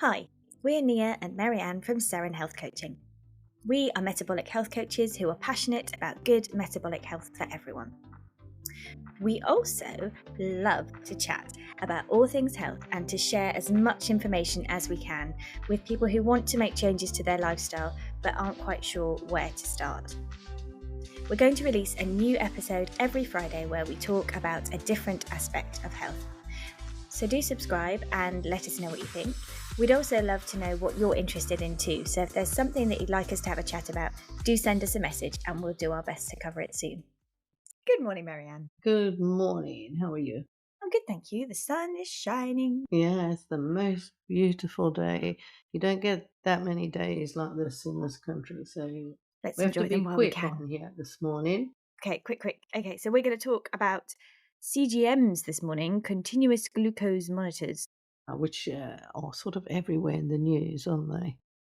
Hi, we're Nia and Marianne from Seren Health Coaching. We are metabolic health coaches who are passionate about good metabolic health for everyone. We also love to chat about all things health and to share as much information as we can with people who want to make changes to their lifestyle but aren't quite sure where to start. We're going to release a new episode every Friday where we talk about a different aspect of health. So do subscribe and let us know what you think. We'd also love to know what you're interested in too. So if there's something that you'd like us to have a chat about, do send us a message and we'll do our best to cover it soon. Good morning, Marianne. Good morning. How are you? I'm good, thank you. The sun is shining. Yeah, it's the most beautiful day. You don't get that many days like this in this country, so Let's we have to enjoy them be while we quick can. on here this morning. Okay, quick. Okay, so we're going to talk about CGMs this morning, continuous glucose monitors. Which are sort of everywhere in the news, aren't they? I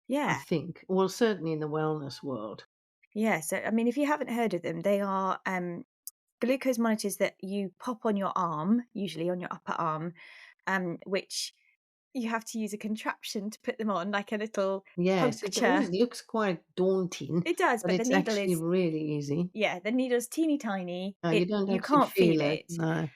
Yeah. think. Well, certainly in the wellness world. Yeah, so I mean, if you haven't heard of them, they are glucose monitors that you pop on your arm, usually on your upper arm, which you have to use a contraption to put them on, like a little Yes, it puncture. always looks quite daunting, It does, but but the it's needle actually is, really easy. yeah, the needle's teeny tiny. You don't You actually can't feel feel it. it, No.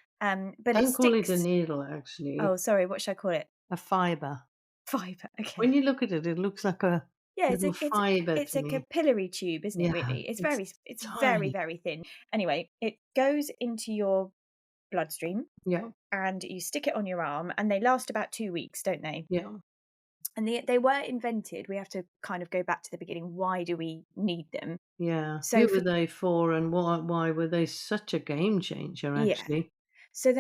but it Don't call it a sticks. needle, actually. Oh, sorry, what should I call it? A fiber. Fiber. Okay. When you look at it, it looks like a Yeah, little fiber it's to a me. capillary tube, isn't it? Yeah, Really, it's it's very tiny. very thin. Anyway, it goes into your bloodstream, Yeah, and you stick it on your arm, and they last about 2 weeks, don't they? yeah, And they were invented. We have to kind of go back to the beginning. Why do we need them? yeah. So Who for were they for, and why were they such a game changer, Yeah, actually? so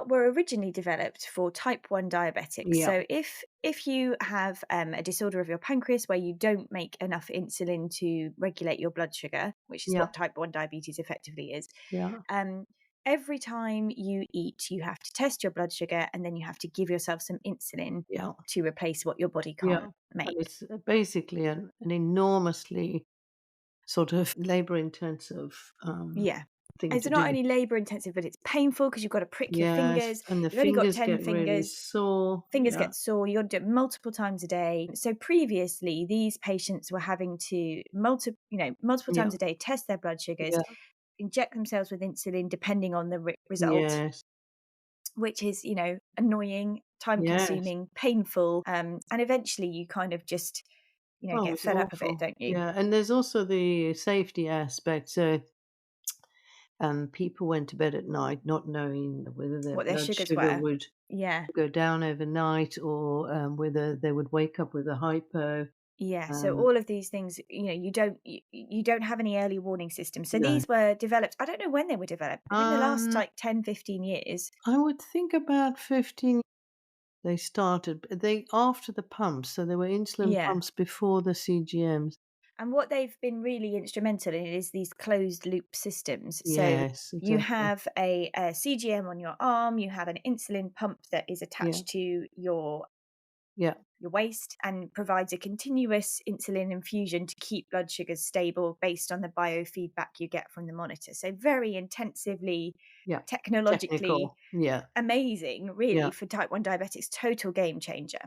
were originally developed for type 1 diabetics. Yeah, So if you have a disorder of your pancreas where you don't make enough insulin to regulate your blood sugar, which is yeah, what type 1 diabetes effectively is, yeah, um, every time you eat, you have to test your blood sugar and then you have to give yourself some insulin yeah, to replace what your body can't yeah. And make. it's basically an enormously sort of labour-intensive Yeah. thing It's to not do. only labour intensive, but it's painful because you've got to prick your Yes, fingers. and the You've only got fingers 10 get really fingers. sore. Fingers Yeah, get sore. You got to do it multiple times a day. So previously, these patients were having to multiple yeah, times a day test their blood sugars, yeah, inject themselves with insulin depending on the result, yes, which is annoying, time yes. consuming, painful, and eventually you kind of just Oh, get it's fed up of it, awful. don't you? Yeah, and there's also the safety aspect. So people went to bed at night not knowing whether their What their blood sugars sugar were. would Yeah. go down overnight or whether they would wake up with a hypo. Yeah, so Um, all of these things, you don't have any early warning systems. So no. these were developed, I don't know when they were developed, maybe in the last Um, like 10, 15 years. I would think about 15 they started. They after the pumps, so there were insulin Yeah. pumps before the CGMs. And what they've been really instrumental in is these closed loop systems. So Yes, you exactly. have a CGM on your arm, you have an insulin pump that is Yeah, attached to yeah, your waist and provides a continuous insulin infusion to keep blood sugars stable based on the biofeedback you get from the monitor. So very intensively, yeah. technologically Technical. Yeah, amazing, yeah. really, for type 1 diabetics, total game changer.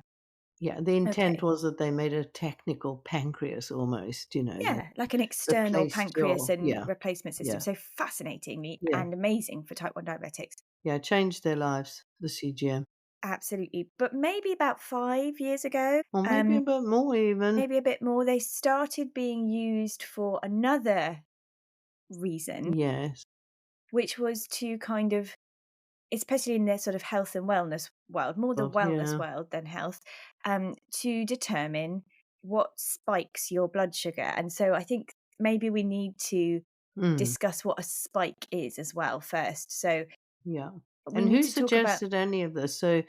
Yeah, the intent Okay. was that they made a technical pancreas almost, that Yeah, like an external replaced pancreas your and replacement system. yeah, So fascinating yeah, and amazing for type 1 diabetics. yeah, changed their lives, the CGM. Absolutely. But maybe about 5 years ago, Or maybe a bit more even. maybe a bit more, they started being used for another reason, Yes. which was to kind of, especially in the sort of health and wellness world, more the Well, wellness yeah. world than health, to determine what spikes your blood sugar. And so I think maybe we need to Mm, discuss what a spike is as well first. So yeah. we And need who to talk about, suggested any of this? So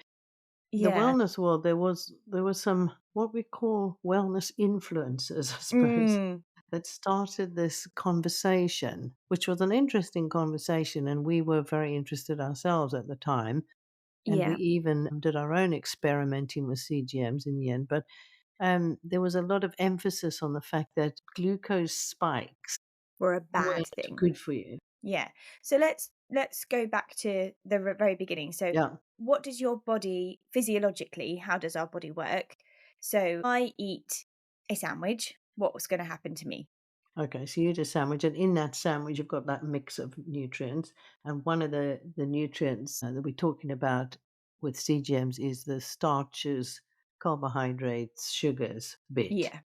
the yeah. wellness world, there was some what we call wellness influencers, I suppose, Mm, that started this conversation, which was an interesting conversation, and we were very interested ourselves at the time. And we yeah, even did our own experimenting with CGMs in the end. But there was a lot of emphasis on the fact that glucose spikes we're a bad weren't thing. good for you. Yeah. So let's go back to the very beginning. So Yeah. what does your body physiologically, how does our body work? So I eat a sandwich. What's going to happen to me? Okay, so you eat a sandwich, and in that sandwich, you've got that mix of nutrients. And one of the nutrients that we're talking about with CGMs is the starches, carbohydrates, sugars bit. Yeah.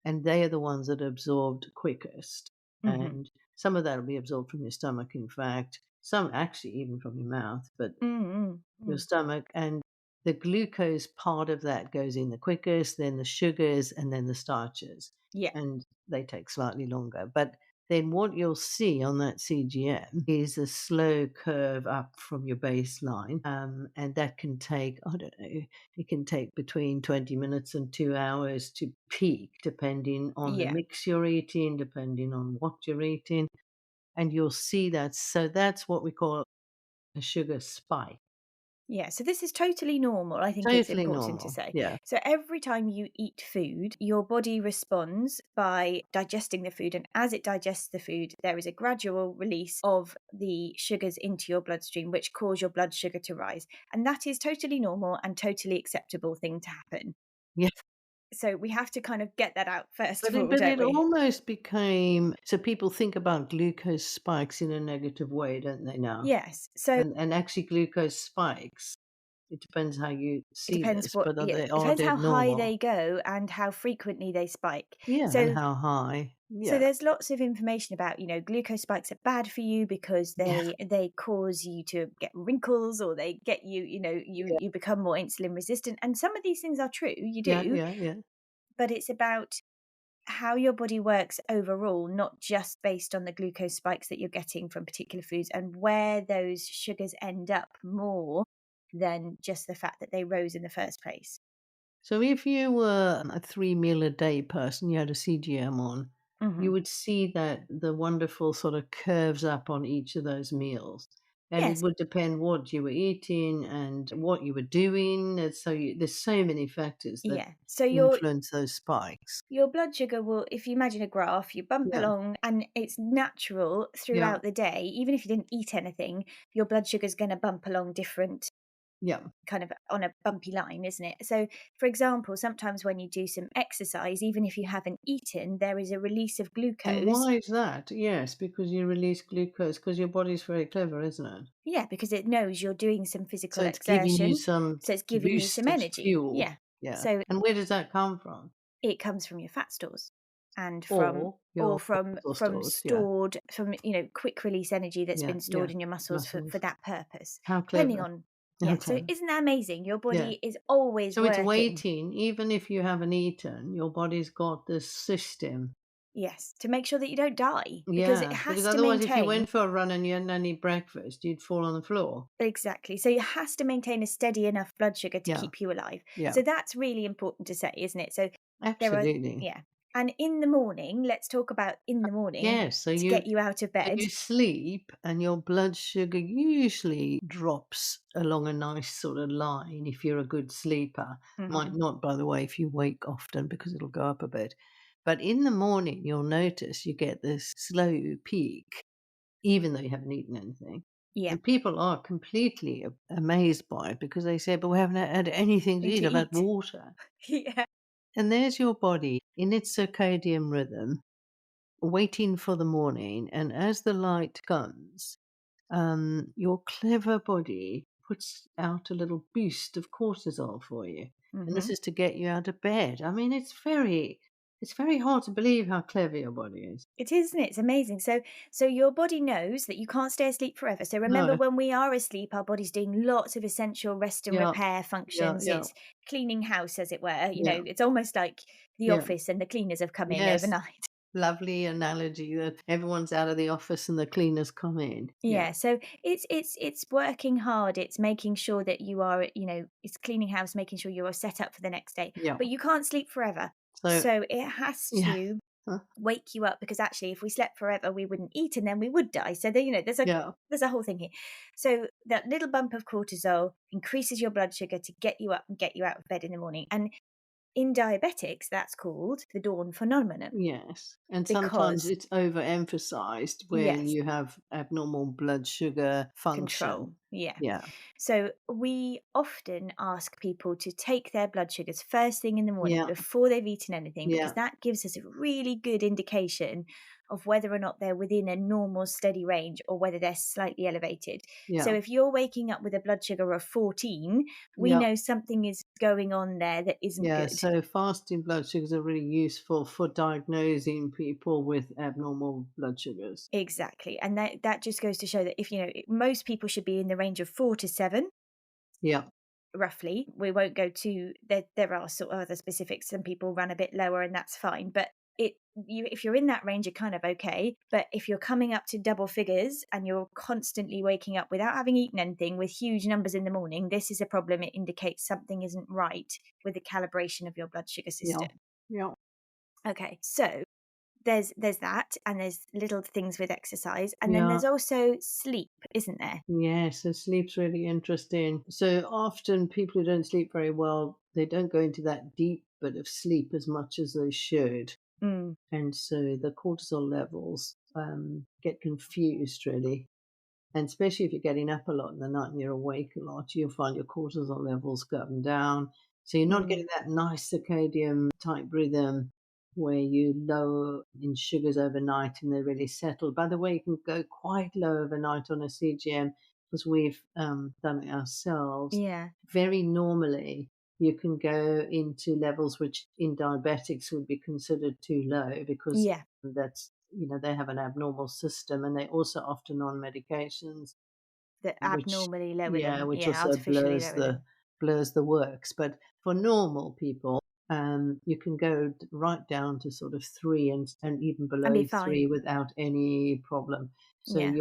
And they are the ones that are absorbed quickest. Hmm. And some of that will be absorbed from your stomach, in fact, some actually even from your mouth, but Mm, your mm. stomach, and the glucose part of that goes in the quickest, then the sugars, and then the starches, Yeah. and they take slightly longer. But then what you'll see on that CGM is a slow curve up from your baseline, and that can take, I don't know, it can take between 20 minutes and 2 hours to peak, depending on the Yeah. mix you're eating, depending on what you're eating, and you'll see that. So that's what we call a sugar spike. Yeah, so this is totally normal. I think it's Totally important to normal. say. Yeah. So every time you eat food, your body responds by digesting the food. And as it digests the food, there is a gradual release of the sugars into your bloodstream, which cause your blood sugar to rise. And that is totally normal and totally acceptable thing to happen. Yeah. So we have to kind of get that out first But of it all, but don't it we? almost became so people think about glucose spikes in a negative way, don't they now? Yes. So And actually glucose spikes, it depends how you it see depends this, what, but yeah, it are depends they how high normal? they go and how frequently they spike. Yeah, and So how high. So Yeah. there's lots of information about, glucose spikes are bad for you because Yeah. they cause you to get wrinkles or they get you, Yeah. you become more insulin resistant. And some of these things are true, you Yeah, do, yeah, yeah. but it's about how your body works overall, not just based on the glucose spikes that you're getting from particular foods and where those sugars end up more than just the fact that they rose in the first place. So if you were a 3 meal a day person, you had a CGM on, you Hmm. would see that the wonderful sort of curves up on each of those meals. And it Yes. would depend what you were eating and what you were doing. And so there's so many factors that Yeah. So your influence those spikes. Your blood sugar will, if you imagine a graph, you bump Yeah, along and it's natural yeah, throughout the day. Even if you didn't eat anything, your blood sugar is going to bump along different, yeah. kind of on a bumpy line, isn't it? So, for example, sometimes when you do some exercise, even if you haven't eaten, there is a release of And glucose. why is that? Yes, because you release glucose, because your body's very clever, isn't it? Yeah, because it knows you're doing some So physical it's giving you exertion. some So it's giving you boost, some it's energy. fuel. Yeah. Yeah. So And where does that come from? it comes from your fat stores and from Or or your from cortisol from stores. Yeah. stored from quick release energy that's Yeah, been yeah, stored in your muscles for muscles. that purpose, How depending clever. on. How Yeah, so clever. isn't that amazing? Your Yeah. body is always So it's working. waiting, even if you haven't eaten, your body's got this system. Yes, to make sure that you don't die because it Yeah, because has to otherwise, if you maintain. went for a run and you hadn't had any breakfast, you'd fall on the floor. Exactly. So it has to maintain a steady enough blood sugar to Yeah, keep you alive. yeah, So that's really important to say, isn't it? So there are, absolutely. yeah. And in the morning, let's talk about in the morning Yes, so to you get you out of so bed. you sleep and your blood sugar usually drops along a nice sort of line if you're a good sleeper. Might Hmm. not, by the way, if you wake often because it'll go up a bit. But in the morning, you'll notice you get this slow peak, even though you haven't eaten anything. Yeah, And people are completely amazed by it because they say, "But we haven't had anything to and to eat. I've had eat. water." Yeah. And there's your body in its circadian rhythm, waiting for the morning. And as the light comes, your clever body puts out a little boost of cortisol for you. And this Hmm. is to get you out of bed. I mean, it's very hard to believe how clever your body is. It is, isn't it? It's amazing. So your body knows that you can't stay asleep forever. So remember, No. when we are asleep, our body's doing lots of essential rest and Yeah. repair Yeah. functions. Yeah. It's cleaning house, as it were. Yeah. It's almost like the Yeah. office and the cleaners have come in Yes. overnight. Lovely analogy that everyone's out of the office and the cleaners come in. Yeah. Yeah, so it's working hard. It's making sure that you are, it's cleaning house, making sure you are set up for the next day. Yeah. But you can't sleep forever. So, So it has yeah. to Huh. wake you up because actually if we slept forever we wouldn't eat and then we would die. So there, Yeah. there's a whole thing here. So that little bump of cortisol increases your blood sugar to get you up and get you out of bed in the morning. And In diabetics, that's called the dawn phenomenon Yes, and sometimes because, it's overemphasized when yes, you have abnormal blood sugar control. function. Yeah. Yeah, So we often ask people to take their blood sugars first thing in the morning yeah, before they've eaten anything, because yeah, that gives us a really good indication of whether or not they're within a normal steady range or whether they're slightly elevated. So yeah, if you're waking up with a blood sugar of 14, we yeah, know something is going on there that isn't yeah. good. So fasting blood sugars are really useful for diagnosing people with abnormal blood sugars. Exactly. And that just goes to show that if, most people should be in the range of 4 to 7 Yeah, roughly. We won't go to there are sort of other specifics. Some people run a bit lower and that's fine, but if you're in that range you're kind of okay. But if you're coming up to double figures and you're constantly waking up without having eaten anything with huge numbers in the morning, this is a problem. It indicates something isn't right with the calibration of your blood sugar yeah, system. yeah, Okay, so there's that, and there's little things with exercise, and then yeah. there's also sleep, isn't there? Yes, so sleep's really interesting. So often people who don't sleep very well, they don't go into that deep bit of sleep as much as they should. Mm, And so the cortisol levels get confused really. And especially if you're getting up a lot in the night and you're awake a lot, you'll find your cortisol levels going down. So you're not mm, getting that nice circadian type rhythm where you low in sugars overnight and they really settle. By the way, you can go quite low overnight on a CGM because we've done it ourselves. yeah, Very normally, you can go into levels which in diabetics would be considered too low because yeah. that's they have an abnormal system and they're also often on medications That which abnormally lower yeah, them, which yeah, also artificially lower them, blurs the works. But for normal people, you can go right down to sort of 3 and even and be below fine. 3 without any problem. So Yeah,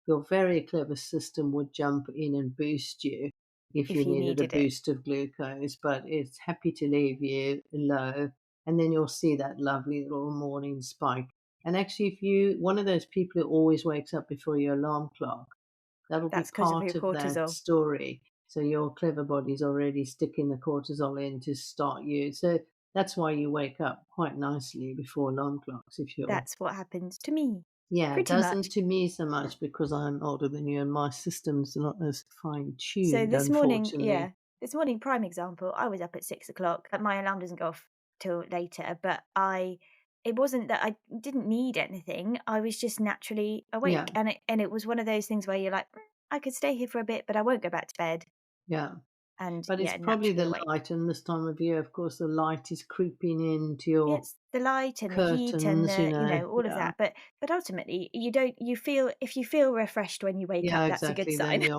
your very clever system would jump in and boost you if you if you needed a needed it. boost of glucose, but it's happy to leave you low, and then you'll see that lovely little morning spike. And actually, if you one of those people who always wakes up before your alarm clock, that'll be That's because of your part of that cortisol. story. So your clever body's already sticking the cortisol in to start you. So that's why you wake up quite nicely before alarm clocks if you're That's what happens to me, yeah, it pretty much. doesn't to me so much because I'm older than you and my system's not as fine So tuned, this morning, unfortunately. yeah, this morning, prime example, I was up at 6 o'clock. My alarm doesn't go off till later, but it wasn't that I didn't need anything. I was just naturally Yeah, awake, and it was one of those things where you're like, I could stay here for a bit, but I won't go back to bed, yeah. and But it's yeah, probably naturally the awake. light, and this time of year, of course, the light is creeping into your It's the light and the heat and curtains, all of Yeah. that, but ultimately, you don't you feel if you feel refreshed when you wake Yeah, up, that's a good exactly. Then sign.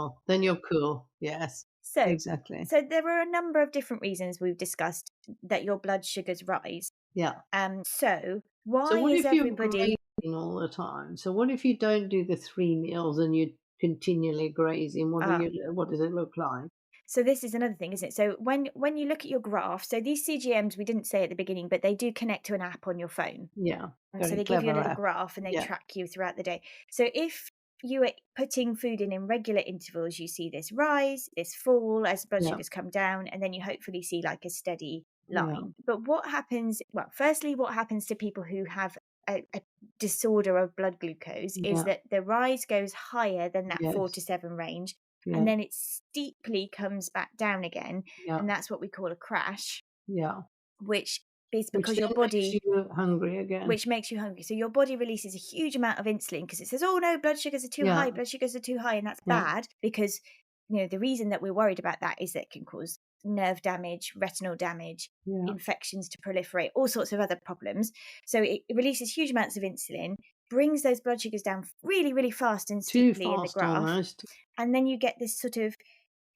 you're cool. Yes, So exactly. so there are a number of different reasons we've discussed that your blood sugars rise. Yeah. So So why what is if you're everybody grazing all the time? So what if you don't do the 3 meals and you're continually grazing? ah, What does it look like? so this is another thing, isn't it? So when you look at your graph, so these CGMs we didn't say at the beginning, but they do connect to an app on your phone. Yeah, And so very they give you a clever little app. graph and they Yeah, track you throughout the day. So if you are putting food in regular intervals, you see this rise, this fall as blood yeah, sugars come down, and then you hopefully see like a steady yeah, line. But what happens? Well, firstly, what happens to people who have a disorder of blood glucose is yeah, that the rise goes higher than that 4 to 7 yes, range, and yeah, then it steeply comes back down again, yeah, and that's what we call a crash, yeah. which is Which because your then makes body you hungry again. which makes you hungry. So your body releases a huge amount of insulin because it says, "Oh no, blood sugars are too high. Yeah, Blood sugars are too high," and that's yeah, bad because the reason that we're worried about that is that it can cause nerve damage, retinal damage, yeah. infections to proliferate, all sorts of other problems. So it releases huge amounts of insulin, brings those blood sugars down really, really fast and Too steeply in the fast graph, almost. and then you get this sort of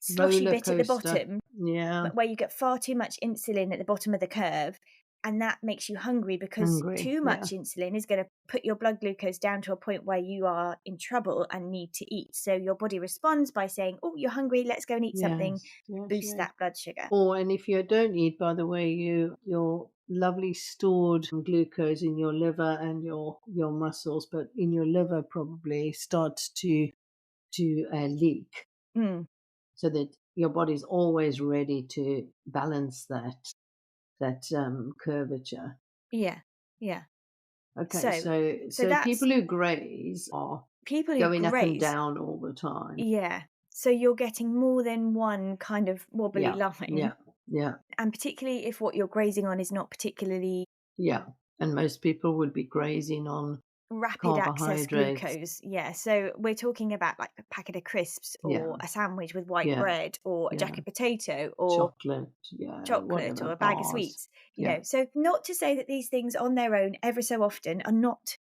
sloshy Roller bit at the coaster. bottom Yeah, but where you get far too much insulin at the bottom of the curve, and that makes you hungry because hungry. too Yeah, much insulin is going to put your blood glucose down to a point where you are in trouble and need to eat. So your body responds by saying, "Oh, you're hungry, let's go and eat something," yes, yes, boost yes. that blood sugar. And if you don't eat, by the way, your lovely stored glucose in your liver and your muscles, but in your liver probably starts to leak, Mm, so that your body's always ready to balance that. that curvature. Yeah. Yeah. Okay, So so so that's people who graze are people who going up and graze. down all the time. Yeah. So you're getting more than one kind of wobbly Yeah, line, yeah, yeah, and particularly if what you're grazing on is not particularly yeah. And most people would be grazing on rapid access carbohydrates. glucose. Yeah. So we're talking about like a packet of crisps Yeah, or a sandwich with white yeah, bread or a yeah. jacket potato or Chocolate, yeah, chocolate whatever, or a bag of bars. sweets, Yeah, So not to say that these things on their own ever so often are not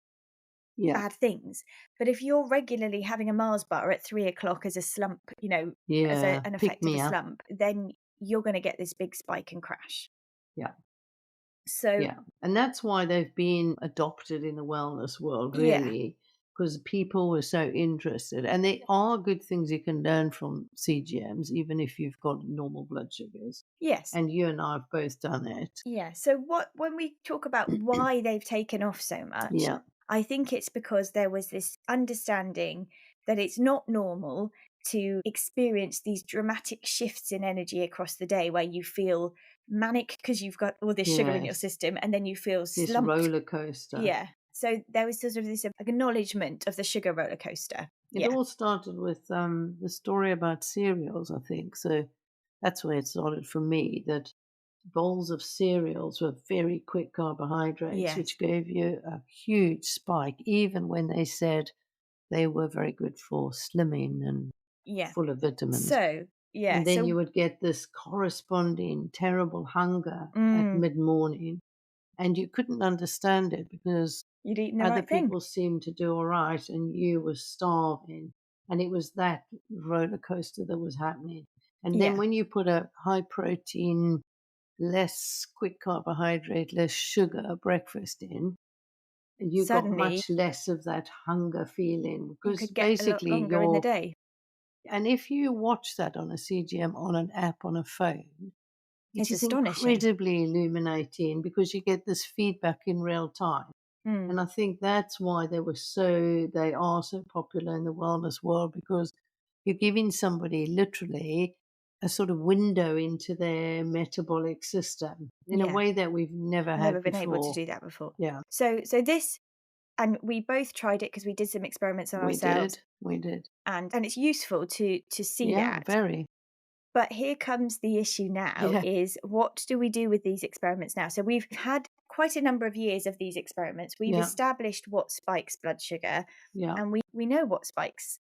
yeah, bad things, but if you're regularly having a Mars bar at 3 o'clock as a slump, as yeah. an Pick effect of me a up. slump, then you're going to get this big spike and crash. Yeah. So, Yeah, and that's why they've been adopted in the wellness world, yeah, really, because people were so interested. And they are good things you can learn from CGMs, even if you've got normal blood sugars. yes. And you and I have both done it. Yeah. So what when we talk about why they've taken off so much, Yeah, I think it's because there was this understanding that it's not normal to experience these dramatic shifts in energy across the day where you feel manic because you've got all this sugar in your yes, system and then you feel this slumped. roller coaster. Yeah. So there was sort of this acknowledgement of the sugar roller coaster. It Yeah. all started with the story about cereals, I think. So that's where it started for me, that bowls of cereals were very quick carbohydrates, Yes. which gave you a huge spike, even when they said they were very good for slimming and Yeah. full of vitamins. So, yeah. And then you So, would get this corresponding terrible hunger at mm, mid morning, and you couldn't understand it because you'd eaten the other right thing. people seemed to do all right and you were starving. And it was that roller coaster that was happening. And then Yeah. when you put a high protein, less quick carbohydrate, less sugar breakfast in, you got Suddenly much less of that hunger feeling you because could get a lot basically longer in the day. and if you watch that on a CGM on an app on a phone, it It's is astonishing. incredibly illuminating because you get this feedback in real time. Mm, And I think that's why they are so popular in the wellness world because you're giving somebody literally a sort of window into their metabolic system in a yeah, way that we've never never had been able to before. do that before. Yeah, So this, and we both tried it because we did some experiments on we ourselves, did. We did. and it's useful to see Yeah, that. very. But here comes the issue now Yeah, is what do we do with these experiments now? So we've had quite a number of years of these experiments. We've yeah, established what spikes blood sugar yeah, and we know what spikes.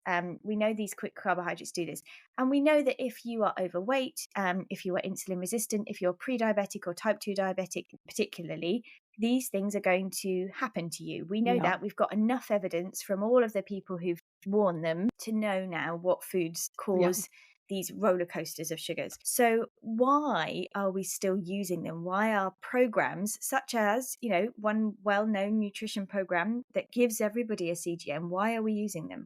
We know these quick carbohydrates do this. And we know that if you are overweight, if you are insulin resistant, if you're pre-diabetic or type 2 diabetic particularly, these things are going to happen to you. We know yeah. that. We've got enough evidence from all of the people who've worn them to know now what foods Yeah. cause these roller coasters of sugars. So, why are we still using them? Why are programs such as, one well known nutrition program that gives everybody a CGM, why are we using them?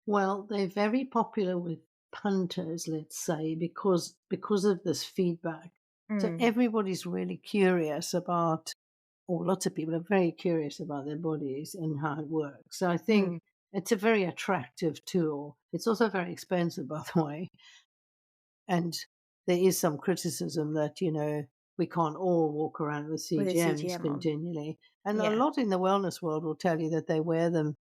Well, they're very popular with punters, let's say, because of this feedback. So Mm, everybody's really curious about, or lots of people are very curious about their bodies and how it works. So I think mm, it's a very attractive tool. It's also very expensive, by the way. And there is some criticism that, we can't all walk around with with a CGMs CGM on. continually. And a Yeah. lot in the wellness world will tell you that they wear them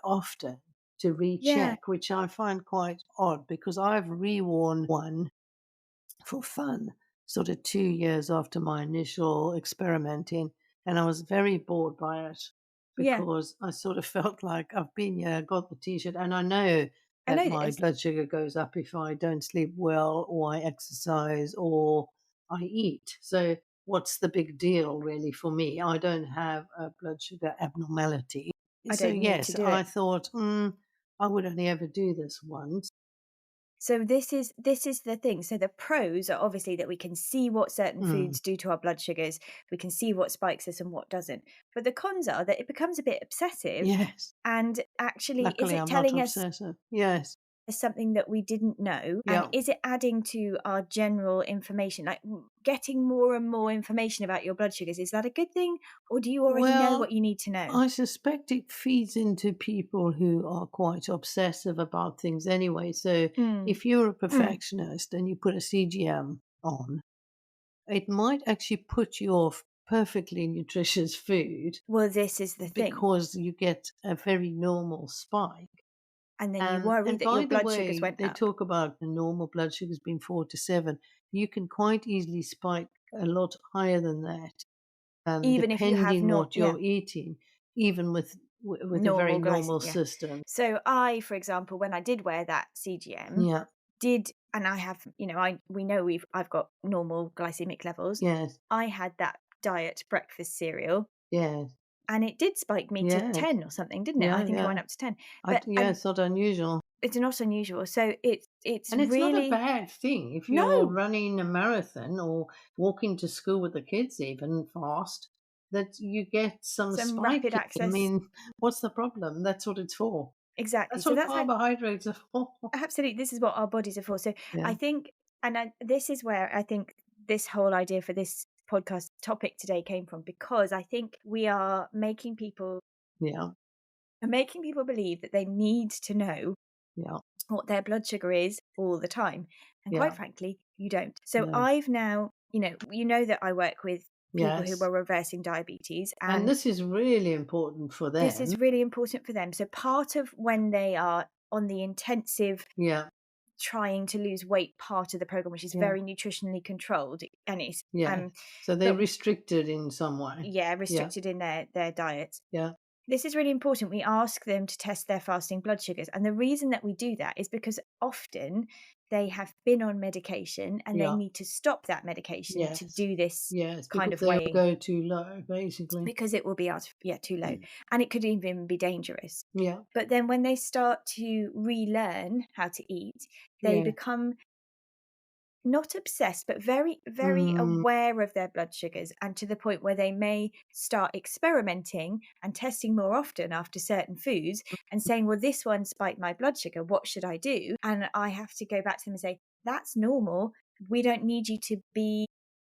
often to Yeah. recheck, which I find quite odd because I've reworn one for fun, sort of 2 years after my initial experimenting, and I was very bored by it Yeah. because I sort of felt like I've been here, got the t-shirt, and I know I that know my this. blood sugar goes up if I don't sleep well or I exercise or I eat. So what's the big deal really for me? I don't have a blood sugar abnormality. I So don't need to yes, do I it. thought, I would only ever do this once. So this is the thing. So the pros are obviously that we can see what certain Mm, foods do to our blood sugars. We can see what spikes us and what doesn't. But the cons are that it becomes a bit obsessive. yes. And actually, is Luckily, it I'm not telling us obsessive. Yes. something that we didn't know? And Yeah. is it adding to our general information? Like getting more and more information about your blood sugars, is that a good thing? Or do you already know what Well, you need to know? I suspect it feeds into people who are quite obsessive about things anyway. So Mm. if you're a Mm. perfectionist and you put a CGM on, it might actually put you off perfectly nutritious food Well, this is the thing. because you get a very normal spike. And then you worry And that your by the blood sugars way, went they up, talk about the normal blood sugars being 4 to 7. You can quite easily spike a lot higher than that, even if you have depending not, what yeah, you're eating, even with a very normal normal glycemic, yeah. system. So I, for example, when I did wear that CGM, Yeah. did and I have, we know I've got normal glycemic levels. Yes. I had that diet breakfast cereal Yes. and it did spike me to Yes. 10 or something, didn't it? I Yeah. think I Yeah. went up to 10. But Yeah. and It's not unusual. it's not unusual. So it's And it's not a really bad thing if you're no, running a marathon or walking to school with the kids, even fast, that you get some some rapid spike. I access. mean, what's the problem? That's what it's for. Exactly. That's So what that's how carbohydrates are for. absolutely this is what our bodies are for. So I Yeah, think this is where I think this whole idea for this podcast topic today came from, because I think we are yeah, making people believe that they need to know yeah, what their blood sugar is all the time. And quite yeah. frankly, you don't. So No, I've now, you know that I work with people who yes. are reversing diabetes, And and this is really important for this them. is really important for them. So part of when they are on the intensive Yeah, trying to lose weight part of the program, which is yeah, very nutritionally controlled, and it's yeah. So they're but restricted in some way. yeah, Yeah, restricted in their diets. yeah, This is really important. We ask them to test their fasting blood sugars. And the reason that we do that is because often they have been on medication and they yeah. need to stop that medication to Yes, do this yes, kind because of they'll weighing, go too low, basically. because it will be too low. And it could even be dangerous. Yeah, But then when they start to relearn how to eat, they yeah. become not obsessed, but very, very Mm. aware of their blood sugars, and to the point where they may start experimenting and testing more often after certain foods and saying, well, this one spiked my blood sugar. What should I do? And I have to go back to them and say, that's normal. We don't need you to be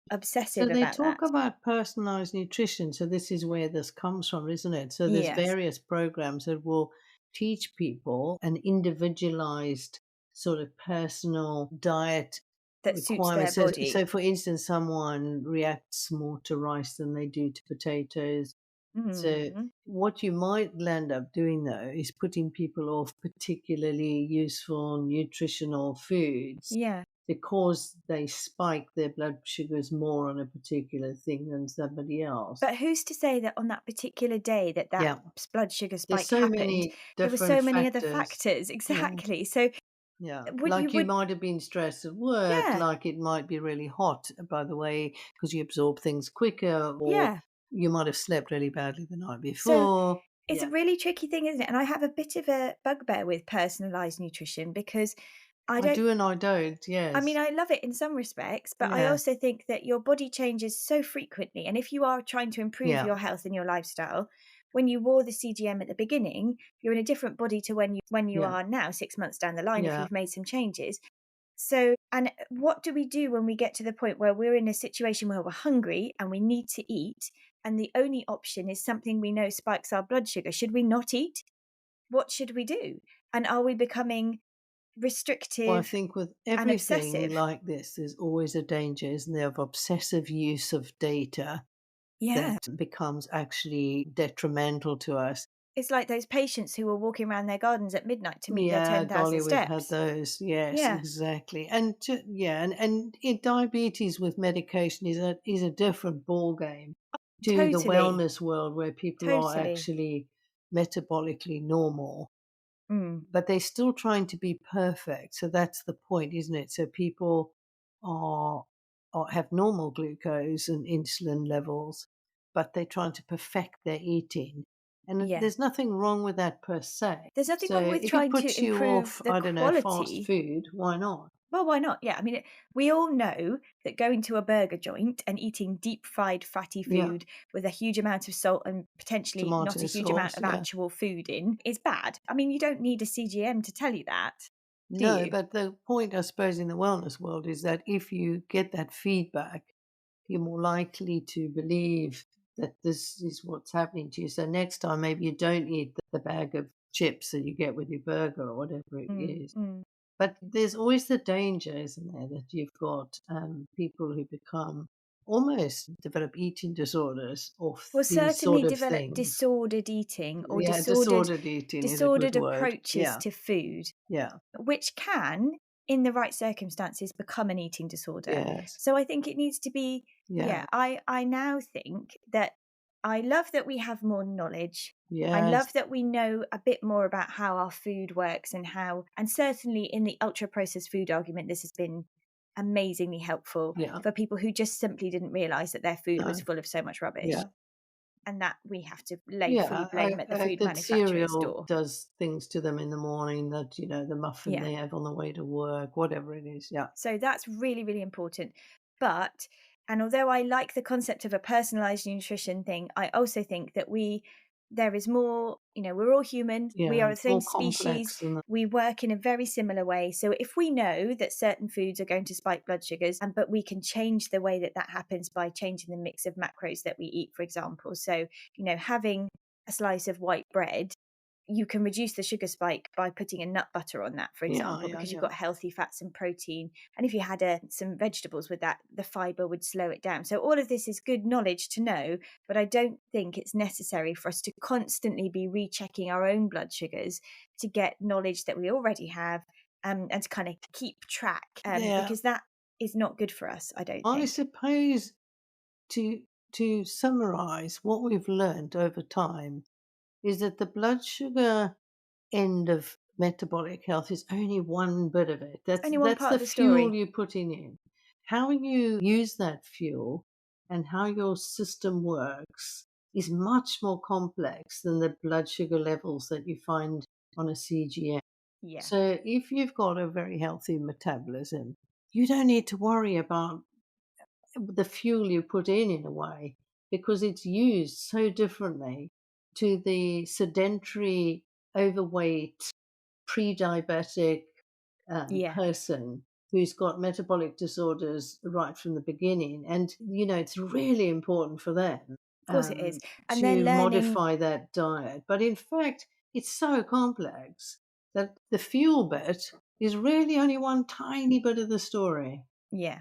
So obsessive they about talk that. about personalized nutrition. So this is where this comes from, isn't it? So there's Yes. various programs that will teach people an individualized sort of personal diet That suits their requirements. So body. for instance, someone reacts more to rice than they do to potatoes. So Mm. what you might land up doing though is putting people off particularly useful nutritional foods Yeah. because they spike their blood sugars more on a particular thing than somebody else. But who's to say that on that particular day that Yeah. blood sugar There's spike so happened, many there were different so many other factors. factors? Yeah. Exactly. So Yeah. would you Like you would might have been stressed at work, yeah, like it might be really hot, by the way, because you absorb things quicker, or yeah. you might have slept really badly the night So before. it's a Yeah. really tricky thing, isn't it? And I have a bit of a bugbear with personalized nutrition because I I don't do and I don't. I mean, Yes. I love it in some respects, but I Yeah. also think that your body changes so frequently. And if you are trying to improve Yeah. your health and your lifestyle, when you wore the CGM at the beginning, you're in a different body to when you Yeah. are now, 6 months down the line, if Yeah. you've made some changes. So, and what do we do when we get to the point where we're in a situation where we're hungry and we need to eat, and the only option is something we know spikes our blood sugar? Should we not eat? What should we do? And are we becoming Well, I restrictive think with and everything obsessive? like this, there's always a danger, isn't there, of obsessive use of data Yeah. that becomes actually detrimental to us. It's like those patients who were walking around their gardens at midnight to meet their Yeah, 10,000 golly, we've had steps. those. Yes, Yeah, exactly. And yeah, and diabetes with medication is a different ball game to the totally. wellness world where people are Totally. actually metabolically normal, Mm, but they're still trying to be perfect. So that's the point, isn't it? So people are, have normal glucose and insulin levels, but they're trying to perfect their eating. And yeah. there's nothing wrong with that per se. There's nothing So wrong with if it trying to puts you improve off, the I don't know, fast quality. food, why not? Well, why not? Yeah, I mean, we all know that going to a burger joint and eating deep fried fatty Yeah, food with a huge amount of salt and potentially not a tomato huge amount sauce, of yeah. actual food in is bad. I mean, you don't need a CGM to tell you that, do No, you? but the point, I suppose, in the wellness world is that if you get that feedback, you're more likely to believe that this is what's happening to you. So next time, maybe you don't eat the bag of chips that you get with your burger or whatever it Mm, is. mm. But there's always the danger, isn't there, that you've got people who become almost develop eating disorders of Will these certainly sort of develop things. disordered eating or Yeah, disordered disordered eating is a good disordered word. approaches Yeah, to food, yeah, which can, in the right circumstances, become an eating disorder. yes, So I think it needs to be, yeah, yeah, I now think that I love that we have more knowledge. I yes, love that we know a bit more about how our food works and certainly in the ultra processed food argument, this has been amazingly helpful yeah, for people who just simply didn't realize that their food was no, full of so much rubbish yeah. and that we have to lay fully Yeah, blame at the food that manufacturer's cereal door. does things to them in the morning that, the muffin Yeah. they have on the way to work, whatever it is. Yeah. So that's really, really important. But, and although I like the concept of a personalized nutrition thing, I also think that there is more, we're all human, we Yeah, are the it's same more species, complex than that. we work in a very similar way. So if we know that certain foods are going to spike blood sugars, but we can change the way that happens by changing the mix of macros that we eat, for example. So, having a slice of white bread, you can reduce the sugar spike by putting a nut butter on that, for Yeah, example, yeah, because you've yeah. got healthy fats and protein. And if you had some vegetables with that, the fiber would slow it down. So all of this is good knowledge to know, but I don't think it's necessary for us to constantly be rechecking our own blood sugars to get knowledge that we already have, and to kind of keep track, Yeah. because that is not good for us, I don't I think. suppose to summarize what we've learned over time is that the blood sugar end of metabolic health is only one bit of it. It's That's only one that's part the of the fuel story. you're putting in. How you use that fuel and how your system works is much more complex than the blood sugar levels that you find on a CGM. Yeah. So if you've got a very healthy metabolism, you don't need to worry about the fuel you put in a way, because it's used so differently to the sedentary, overweight, pre-diabetic Yeah. person who's got metabolic disorders right from the beginning. And, it's really important for them Of course it is. And they're to learning. modify that diet. But in fact, it's so complex that the fuel bit is really only one tiny bit of the story. Yeah.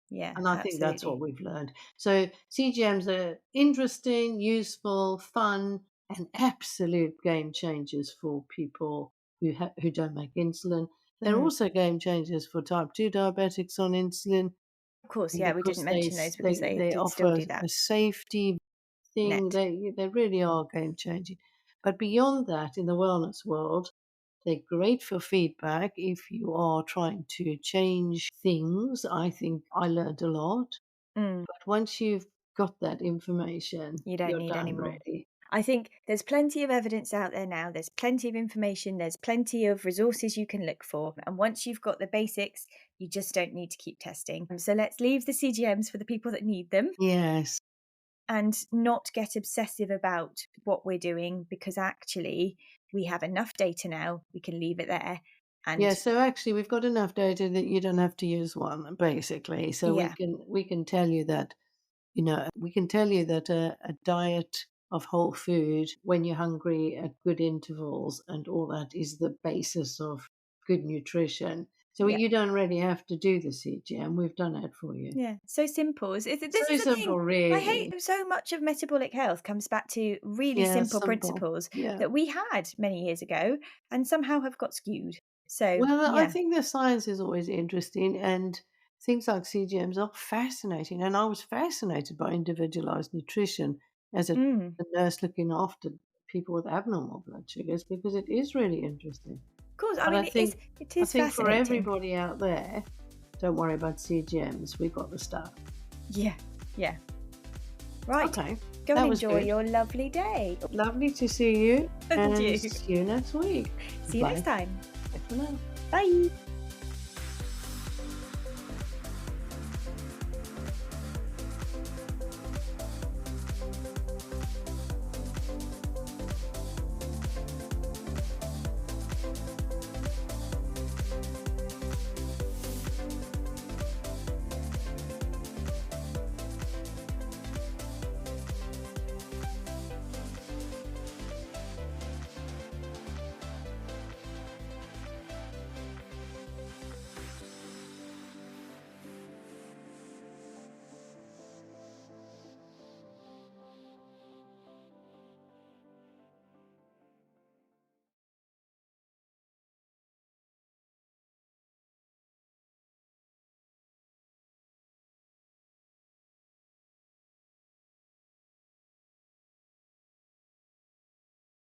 Yeah, And I think that's what absolutely. we've learned. So CGMs are interesting, useful, fun, and absolute game changers for people who don't make insulin. They're Mm. also game changers for type 2 diabetics on insulin Of course, yeah, we didn't because they mention those s- because they they did still offer do that a safety thing. net. They really are game changing. But beyond that, in the wellness world, they're great for feedback if you are trying to change things. I think I learned a lot. Mm, But once you've got that information, you don't you're need any done more. really. I think there's plenty of evidence out there now. There's plenty of information. There's plenty of resources you can look for. And once you've got the basics, you just don't need to keep testing. So let's leave the CGMs for the people that need them Yes. and not get obsessive about what we're doing, because actually we have enough data now. We can leave it there. Yeah, And so actually we've got enough data that you don't have to use one, basically. So we yeah, can tell you that, we can tell you that a diet of whole food when you're hungry at good intervals and all that is the basis of good nutrition. So yeah. you don't really have to do the CGM. We've done it for you. Yeah, so simple. This So is the thing. simple, I really. hate so much of metabolic health comes back to really Yeah, simple simple. principles Yeah. that we had many years ago and somehow have got skewed. So, Well, I yeah. think the science is always interesting, and things like CGMs are fascinating. And I was fascinated by individualized nutrition as Mm, a nurse looking after people with abnormal blood sugars because it is really interesting. of course, I But mean, it I is think for fascinating. everybody out there, don't worry about CGMs. We got the stuff. Yeah, yeah. Right, Okay, go and that was enjoy good. your lovely day. Lovely to see you, And and you. see you next week. See you next Bye. time. Bye for now. Bye.